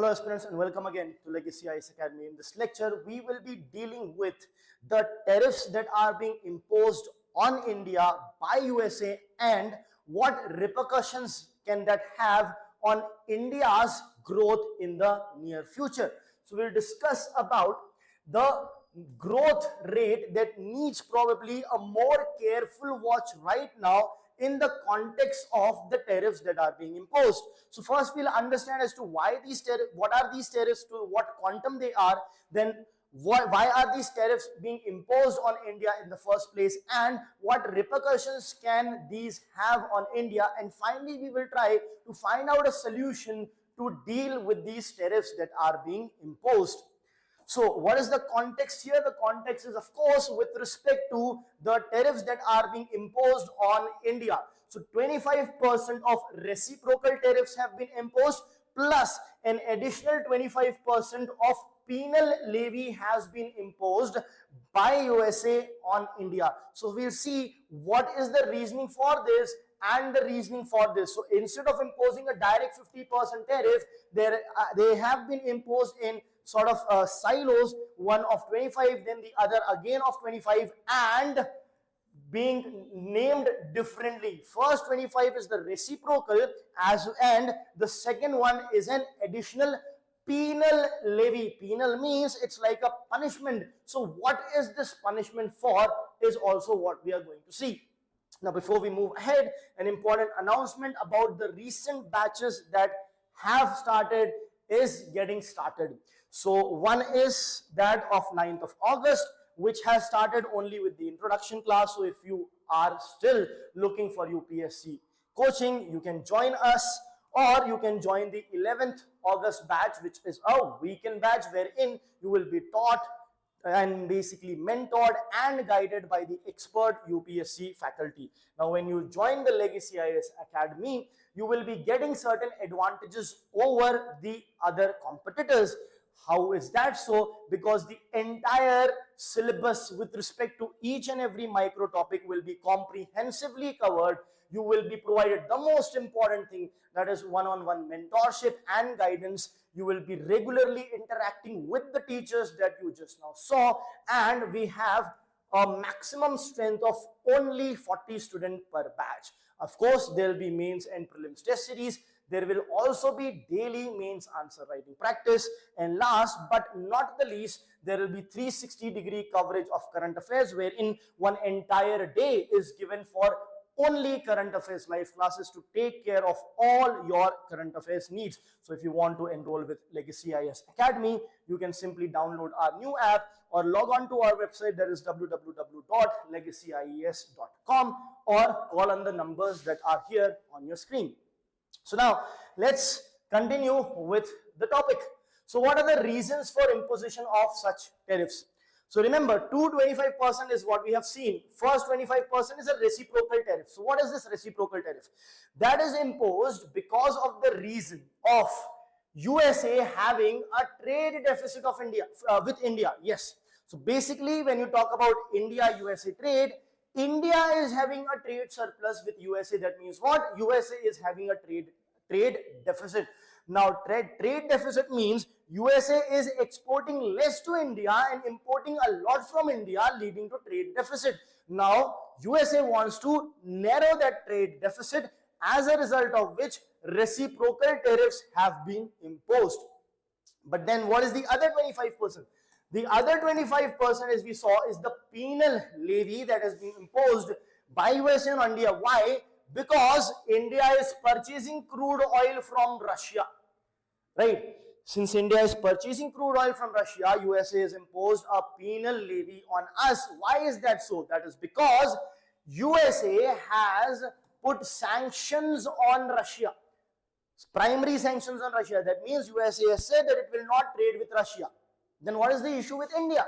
Hello aspirants and welcome again to Legacy IAS Academy. In this lecture, we will be dealing with the tariffs that are being imposed on India by USA and what repercussions can that have on India's growth in the near future. So we'll discuss about the growth rate that needs probably a more careful watch right now in the context of the tariffs that are being imposed. So first we'll understand as to why these tariffs, what are these tariffs, to what quantum they are, then why are these tariffs being imposed on India in the first place, and what repercussions can these have on India, and finally we will try to find out a solution to deal with these tariffs that are being imposed. So what is the context here? The context is, of course, with respect to the tariffs that are being imposed on India. So 25% of reciprocal tariffs have been imposed, plus an additional 25% of penal levy has been imposed by USA on India. So we'll see what is the reasoning for this and the reasoning for this. So instead of imposing a direct 50% tariff, they have been imposed in sort of silos, one of 25, then the other again of 25, and being named differently. First 25 is the reciprocal, and the second one is an additional penal levy. Penal means it's like a punishment. So what is this punishment for is also what we are going to see. Now before we move ahead, an important announcement about the recent batches that have started is getting started. So one is that of 9th of August, which has started only with the introduction class. So if you are still looking for UPSC coaching, you can join us, or you can join the 11th August batch, which is a weekend batch wherein you will be taught and basically mentored and guided by the expert UPSC faculty. Now, when you join the Legacy IAS Academy, you will be getting certain advantages over the other competitors. How is that so? Because the entire syllabus with respect to each and every micro topic will be comprehensively covered. You will be provided the most important thing, that is one-on-one mentorship and guidance. You will be regularly interacting with the teachers that you just now saw, and we have a maximum strength of only 40 students per batch. Of course, there will be mains and prelims test series. There will also be daily mains answer writing practice. And last but not the least, there will be 360-degree coverage of current affairs, wherein one entire day is given for only current affairs live classes to take care of all your current affairs needs. So if you want to enroll with Legacy IAS Academy, you can simply download our new app or log on to our website, that is www.legacyIAS.com, or call on the numbers that are here on your screen. So now let's continue with the topic. So what are the reasons for imposition of such tariffs? So remember, 225% is what we have seen. First 25% is a reciprocal tariff. So what is this reciprocal tariff? That is imposed because of the reason of USA having a trade deficit of India with India. Yes. So basically, when you talk about India-USA trade, India is having a trade surplus with USA. That means what? USA is having a trade deficit. Now, trade deficit means USA is exporting less to India and importing a lot from India, leading to trade deficit. Now, USA wants to narrow that trade deficit, as a result of which reciprocal tariffs have been imposed. But then what is the other 25%? The other 25%, as we saw, is the penal levy that has been imposed by USA on India. Why? Because India is purchasing crude oil from Russia, right? Since India is purchasing crude oil from Russia, USA has imposed a penal levy on us. Why is that so? That is because USA has put sanctions on Russia, primary sanctions on Russia. That means USA has said that it will not trade with Russia. Then what is the issue with India?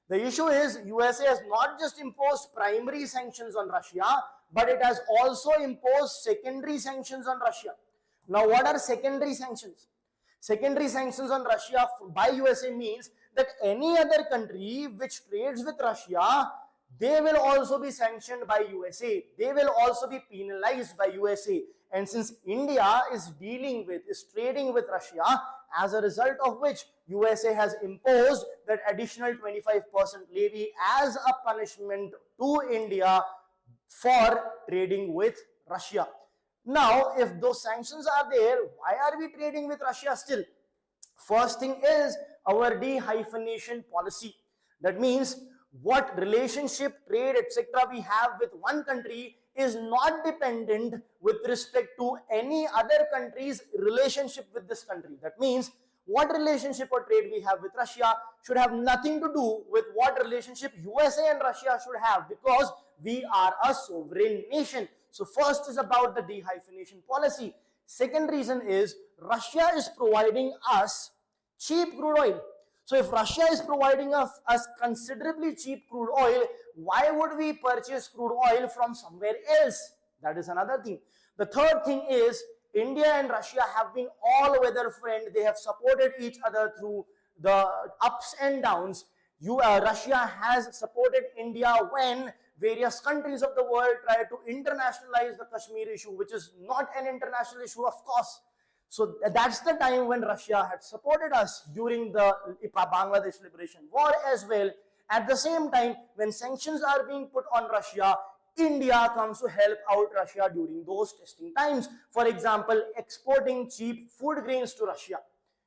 The issue is USA has not just imposed primary sanctions on Russia, but it has also imposed secondary sanctions on Russia. Now, what are secondary sanctions? Secondary sanctions on Russia by USA means that any other country which trades with Russia, they will also be sanctioned by USA. They will also be penalized by USA. And since India is trading with Russia, as a result of which USA has imposed that additional 25% levy as a punishment to India for trading with Russia. Now, if those sanctions are there, why are we trading with Russia still? First thing is our de-hyphenation policy. That means what relationship, trade, etc. we have with one country is not dependent with respect to any other country's relationship with this country. That means what relationship or trade we have with Russia should have nothing to do with what relationship USA and Russia should have, because we are a sovereign nation. So first is about the de-hyphenation policy. Second reason is Russia is providing us cheap crude oil. So if Russia is providing us considerably cheap crude oil, why would we purchase crude oil from somewhere else? That is another thing. The third thing is India and Russia have been all-weather friends. They have supported each other through the ups and downs. Russia has supported India when various countries of the world tried to internationalize the Kashmir issue, which is not an international issue, of course. So that's the time when Russia had supported us during the Bangladesh Liberation War as well. At the same time, when sanctions are being put on Russia, India comes to help out Russia during those testing times. For example, exporting cheap food grains to Russia.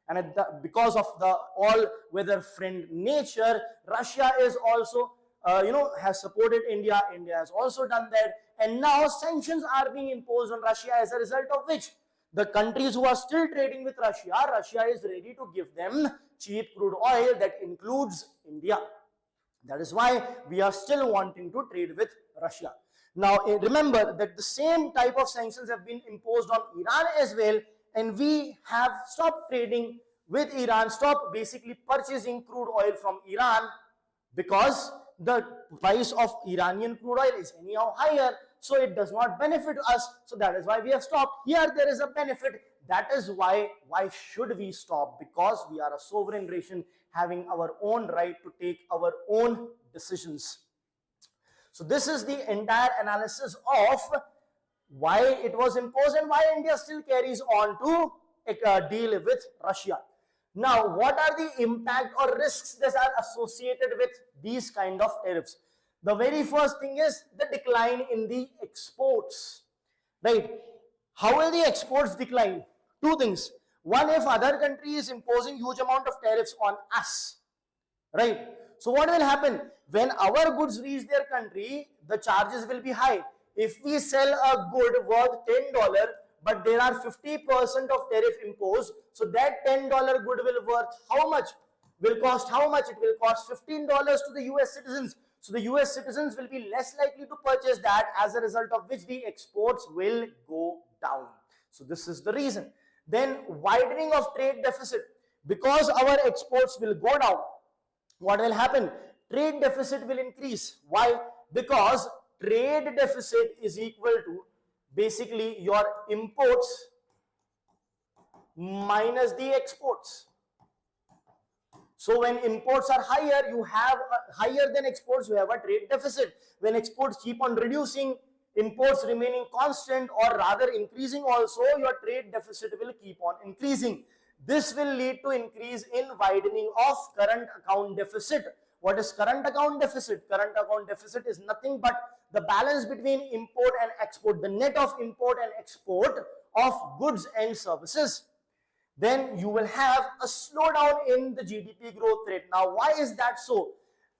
And because of the all-weather friend nature, Russia is also, has supported India. India has also done that. And now sanctions are being imposed on Russia, as a result of which the countries who are still trading with Russia, Russia is ready to give them cheap crude oil that includes India. That is why we are still wanting to trade with Russia. Now, remember that the same type of sanctions have been imposed on Iran as well, and we have stopped trading with Iran, stopped basically purchasing crude oil from Iran, because the price of Iranian crude oil is anyhow higher, so it does not benefit us. So that is why we have stopped. Here there is a benefit. That is why should we stop? Because we are a sovereign nation having our own right to take our own decisions. So this is the entire analysis of why it was imposed and why India still carries on to deal with Russia. Now, what are the impact or risks that are associated with these kind of tariffs? The very first thing is the decline in the exports, right? How will the exports decline? Two things. One, if other country is imposing huge amount of tariffs on us, right? So what will happen? When our goods reach their country, the charges will be high. If we sell a good worth $10, but there are 50% of tariff imposed, so that $10 good will worth how much? Will cost how much? It will cost $15 to the US citizens. So the US citizens will be less likely to purchase that, as a result of which the exports will go down. So this is the reason. Then widening of trade deficit. Because our exports will go down, what will happen? Trade deficit will increase. Why? Because trade deficit is equal to basically your imports minus the exports. So when imports are higher, you have higher than exports, you have a trade deficit. When exports keep on reducing, imports remaining constant or rather increasing also, your trade deficit will keep on increasing. This will lead to increase in widening of current account deficit. What is current account deficit? Current account deficit is nothing but the balance between import and export, the net of import and export of goods and services. Then you will have a slowdown in the GDP growth rate. Now, why is that so?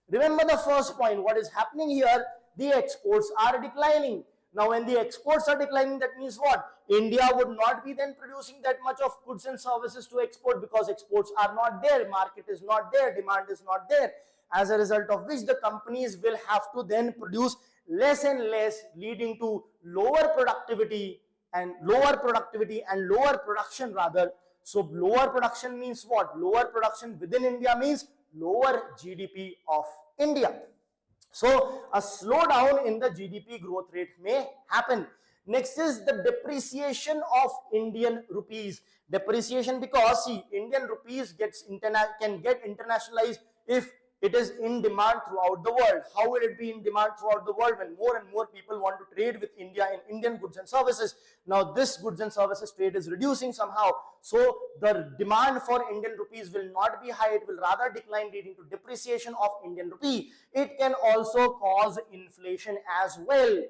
Remember the first point, what is happening here? The exports are declining. Now, when the exports are declining, that means what? India would not be then producing that much of goods and services to export, because exports are not there, market is not there, demand is not there. As a result of which the companies will have to then produce less and less, leading to lower productivity and lower production rather. So lower production means what? Lower production within India means lower GDP of India. So a slowdown in the GDP growth rate may happen. Next is the depreciation of Indian rupees. Depreciation because see, Indian rupees can get internationalized if It is in demand throughout the world. How will it be in demand throughout the world when more and more people want to trade with India in Indian goods and services? Now this goods and services trade is reducing somehow. So the demand for Indian rupees will not be high. It will rather decline, leading to depreciation of Indian rupee. It can also cause inflation as well.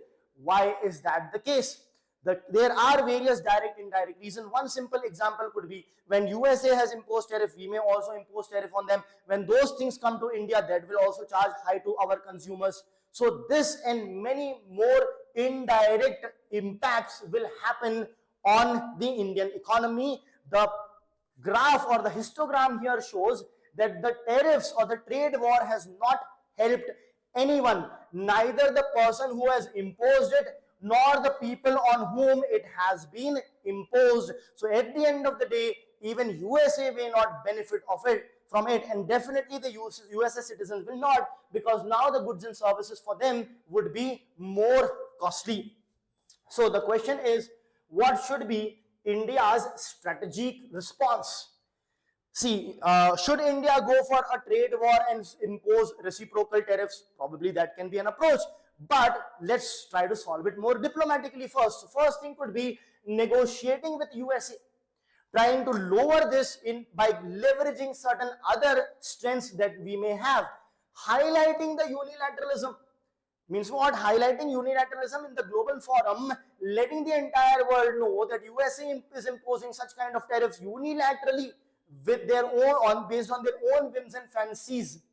Why is that the case? There are various direct and indirect reasons. One simple example could be when USA has imposed tariff, we may also impose tariff on them. When those things come to India, that will also charge high to our consumers. So this and many more indirect impacts will happen on the Indian economy. The graph or the histogram here shows that the tariffs or the trade war has not helped anyone, neither the person who has imposed it nor the people on whom it has been imposed. So at the end of the day, even USA may not benefit from it, and definitely the USA citizens will not, because now the goods and services for them would be more costly. So the question is, what should be India's strategic response? See, should India go for a trade war and impose reciprocal tariffs? Probably that can be an approach. But let's try to solve it more diplomatically first. First thing could be negotiating with USA, trying to lower this by leveraging certain other strengths that we may have. Highlighting the unilateralism means what? Highlighting unilateralism in the global forum, letting the entire world know that USA is imposing such kind of tariffs unilaterally with their own, based on their own whims and fancies,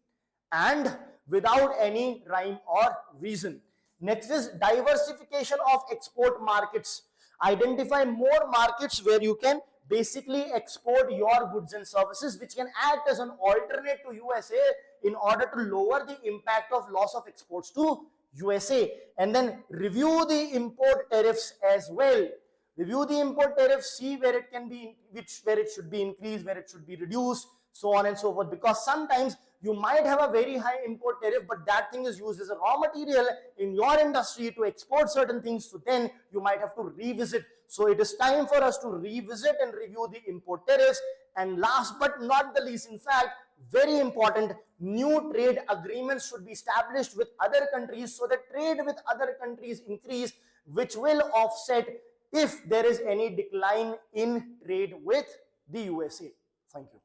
and without any rhyme or reason. Next is diversification of export markets. Identify more markets where you can basically export your goods and services, which can act as an alternate to USA in order to lower the impact of loss of exports to USA. And then review the import tariffs as well. Review the import tariffs, see where it can be, where it should be increased, where it should be reduced, so on and so forth. Because sometimes you might have a very high import tariff, but that thing is used as a raw material in your industry to export certain things. So then you might have to revisit. So it is time for us to revisit and review the import tariffs. And last but not the least, in fact, very important, new trade agreements should be established with other countries so that trade with other countries increase, which will offset if there is any decline in trade with the USA. Thank you.